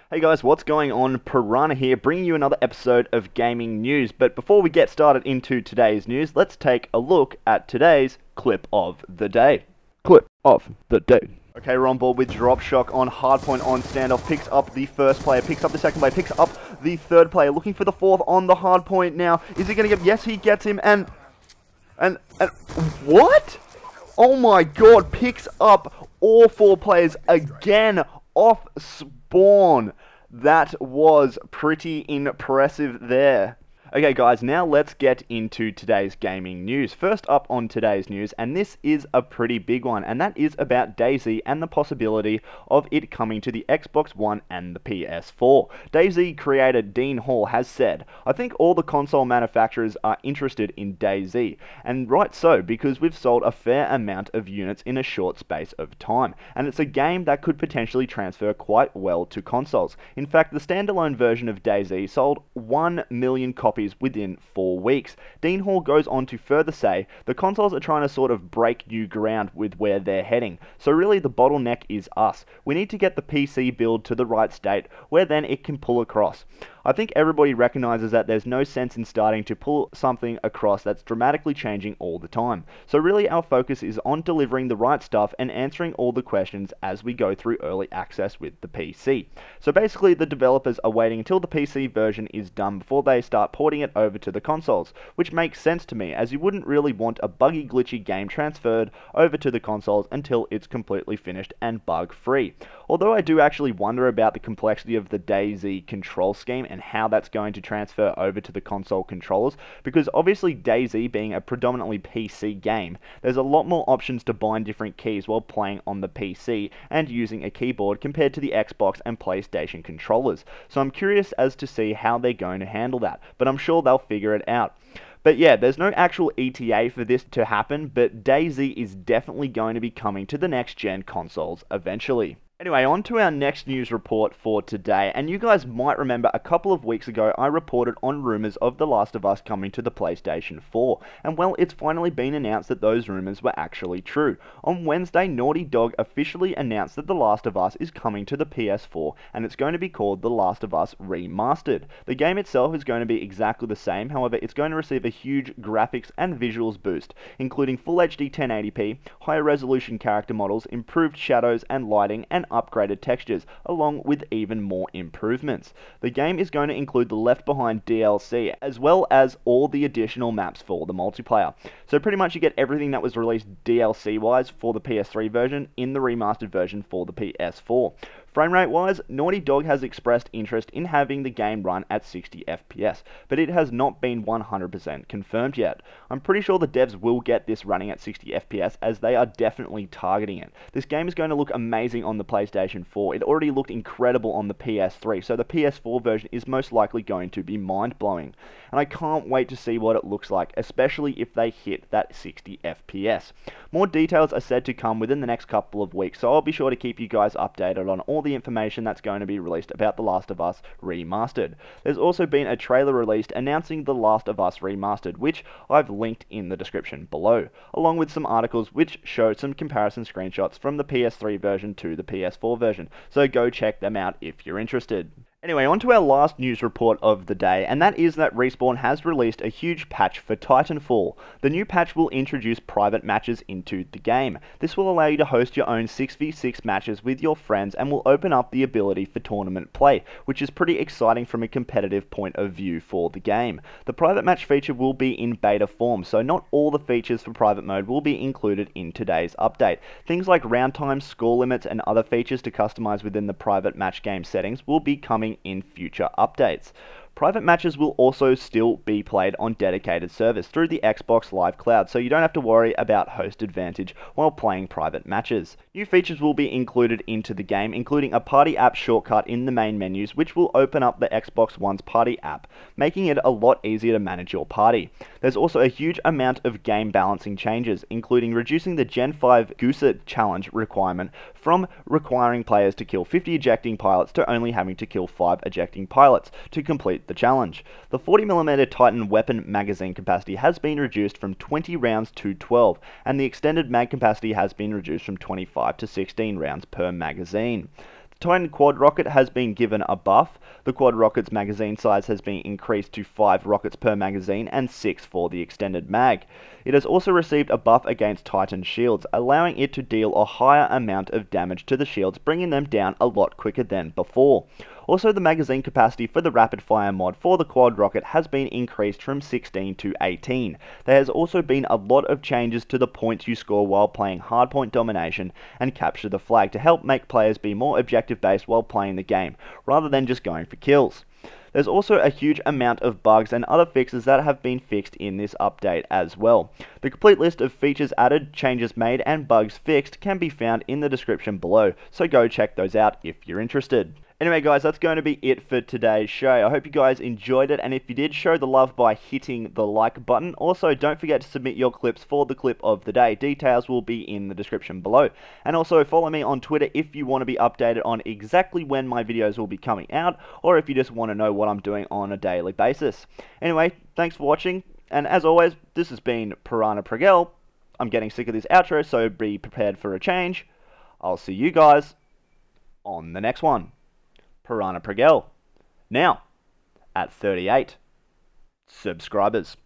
Hey guys, what's going on? Piranha here, bringing you another episode of gaming news. But before we get started into today's news, let's take a look at today's clip of the day. Clip of the day. Okay, we're on board with Drop Shock on hardpoint on standoff. Picks up the first player, picks up the second player, picks up the third player. Looking for the fourth on the hardpoint now. Is he going to get... Yes, he gets him. And what? Oh my god, picks up all four players again off spawn. That was pretty impressive there. Okay guys, now let's get into today's gaming news. First up on today's news, and this is a pretty big one, and that is about DayZ and the possibility of it coming to the Xbox One and the PS4. DayZ creator Dean Hall has said, "I think all the console manufacturers are interested in DayZ, and right so, because we've sold a fair amount of units in a short space of time, and it's a game that could potentially transfer quite well to consoles. In fact, the standalone version of DayZ sold 1 million copies within 4 weeks. Dean Hall goes on to further say, "The consoles are trying to sort of break new ground with where they're heading, so really the bottleneck is us. We need to get the PC build to the right state, where then it can pull across. I think everybody recognizes that there's no sense in starting to pull something across that's dramatically changing all the time. So really our focus is on delivering the right stuff and answering all the questions as we go through early access with the PC. So basically the developers are waiting until the PC version is done before they start porting it over to the consoles, which makes sense to me, as you wouldn't really want a buggy glitchy game transferred over to the consoles until it's completely finished and bug free. Although I do actually wonder about the complexity of the DayZ control scheme and how that's going to transfer over to the console controllers, because obviously DayZ being a predominantly PC game, there's a lot more options to bind different keys while playing on the PC and using a keyboard compared to the Xbox and PlayStation controllers. So I'm curious as to see how they're going to handle that, but I'm sure they'll figure it out. But yeah, there's no actual ETA for this to happen, but DayZ is definitely going to be coming to the next gen consoles eventually." Anyway, on to our next news report for today, and you guys might remember a couple of weeks ago I reported on rumours of The Last of Us coming to the PlayStation 4, and well, it's finally been announced that those rumours were actually true. On Wednesday, Naughty Dog officially announced that The Last of Us is coming to the PS4, and it's going to be called The Last of Us Remastered. The game itself is going to be exactly the same, however it's going to receive a huge graphics and visuals boost, including Full HD 1080p, higher resolution character models, improved shadows and lighting, and upgraded textures, along with even more improvements. The game is going to include the Left Behind DLC, as well as all the additional maps for the multiplayer. So pretty much you get everything that was released DLC-wise for the PS3 version in the remastered version for the PS4. Frame rate wise, Naughty Dog has expressed interest in having the game run at 60 FPS, but it has not been 100% confirmed yet. I'm pretty sure the devs will get this running at 60 FPS, as they are definitely targeting it. This game is going to look amazing on the PlayStation 4. It already looked incredible on the PS3, so the PS4 version is most likely going to be mind-blowing. And I can't wait to see what it looks like, especially if they hit that 60 FPS. More details are said to come within the next couple of weeks, so I'll be sure to keep you guys updated on all the information that's going to be released about The Last of Us Remastered. There's also been a trailer released announcing The Last of Us Remastered, which I've linked in the description below, along with some articles which show some comparison screenshots from the PS3 version to the PS4 version, so go check them out if you're interested. Anyway, on to our last news report of the day, and that is that Respawn has released a huge patch for Titanfall. The new patch will introduce private matches into the game. This will allow you to host your own 6v6 matches with your friends and will open up the ability for tournament play, which is pretty exciting from a competitive point of view for the game. The private match feature will be in beta form, so not all the features for private mode will be included in today's update. Things like round times, score limits, and other features to customize within the private match game settings will be coming in future updates. Private matches will also still be played on dedicated servers through the Xbox Live Cloud, so you don't have to worry about host advantage while playing private matches. New features will be included into the game, including a party app shortcut in the main menus, which will open up the Xbox One's party app, making it a lot easier to manage your party. There's also a huge amount of game balancing changes, including reducing the Gen 5 Gooser challenge requirement from requiring players to kill 50 ejecting pilots to only having to kill 5 ejecting pilots to complete the challenge. The 40mm Titan weapon magazine capacity has been reduced from 20 rounds to 12, and the extended mag capacity has been reduced from 25 to 16 rounds per magazine. Titan Quad Rocket has been given a buff. The Quad Rocket's magazine size has been increased to 5 rockets per magazine and 6 for the extended mag. It has also received a buff against Titan shields, allowing it to deal a higher amount of damage to the shields, bringing them down a lot quicker than before. Also, the magazine capacity for the rapid fire mod for the Quad Rocket has been increased from 16 to 18. There has also been a lot of changes to the points you score while playing hardpoint domination and capture the flag to help make players be more objective based while playing the game, rather than just going for kills. There's also a huge amount of bugs and other fixes that have been fixed in this update as well. The complete list of features added, changes made, and bugs fixed can be found in the description below, so go check those out if you're interested. Anyway guys, that's going to be it for today's show. I hope you guys enjoyed it, and if you did, show the love by hitting the like button. Also, don't forget to submit your clips for the clip of the day. Details will be in the description below. And also, follow me on Twitter if you want to be updated on exactly when my videos will be coming out, or if you just want to know what I'm doing on a daily basis. Anyway, thanks for watching, and as always, this has been Piranha Prigel. I'm getting sick of this outro, so be prepared for a change. I'll see you guys on the next one. Piranha Prigel, now at 38 subscribers.